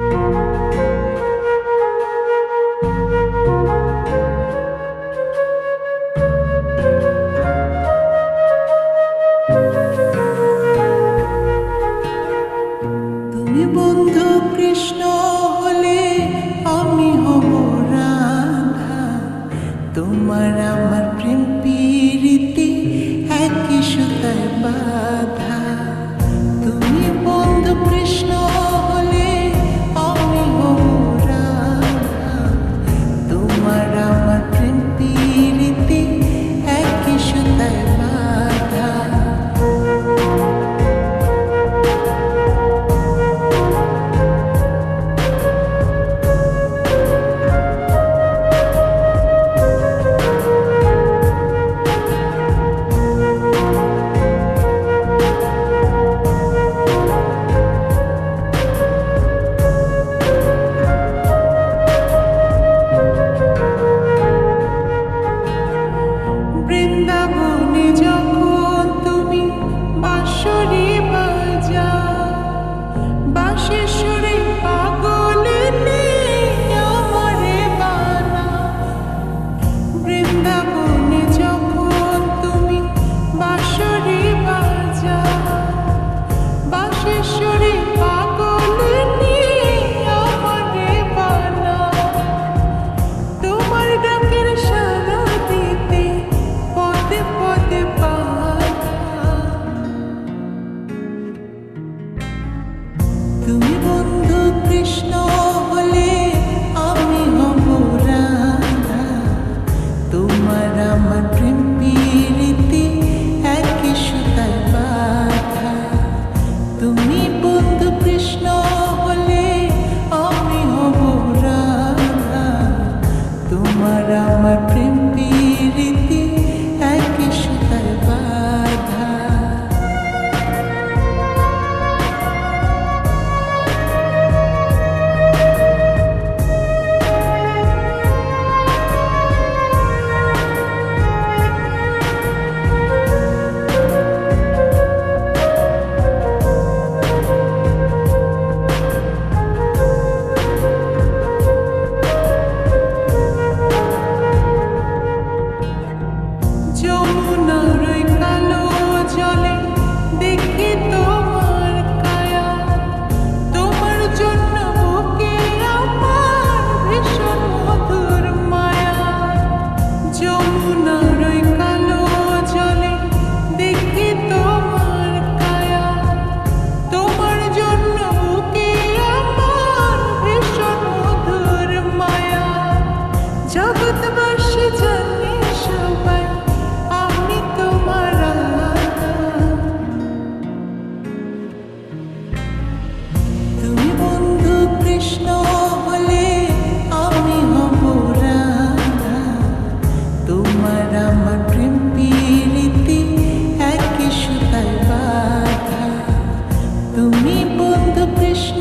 তুমি বন্ধু কৃষ্ণ হলে আমি হব রাধা, তোমার আমার প্রেম প্রীতি একই সুতায় বাঁধা। তুমি বন্ধু কৃষ্ণ হলে আমি হব রাধা, তোমার আমার প্রেম প্রীতি একই সুতায় বাঁধা। বৃন্দাবনে যখন তুমি বাঁশরি বাজাও, বাঁশির সুরে পাগলে নিয়ে আমারে বানাও। বৃন্দাবনে যখন তুমি বাঁশরি বাজাও, বাঁশির সুরে পাগলে নিয়ে আমারে বানাও। তোমার ডাকের সাড়া দিতে পদে পদে বাধা। তুমি বন্ধু কৃষ্ণ হলে আমি হব রাধা, তোমার আমার প্রেম প্রীতি একই সুতায় বাঁধা। তুমি বন্ধু কৃষ্ণ হলে আমি হব রাধা, তোমার আমার প্রেম প্রীতি একই সুতায় বাঁধা। যমুনার ওই কালো জলে দেখি তোমার কায়া, তোমার জন্য বুকে আমার ভীষণ মধুর মায়া। যমুনার ওই কালো জলে দেখি তোমার কায়া, তোমার জন্য বুকে আমার ভীষণ মধুর মায়া। জগৎবাসী জানে সবাই আমি তোমার রাধা। তুমি বন্ধু কৃষ্ণ হলে আমি হব রাধা, তোমার আমার প্রেম প্রীতি একই সুতায় বাঁধা। তুমি বন্ধু কৃষ্ণ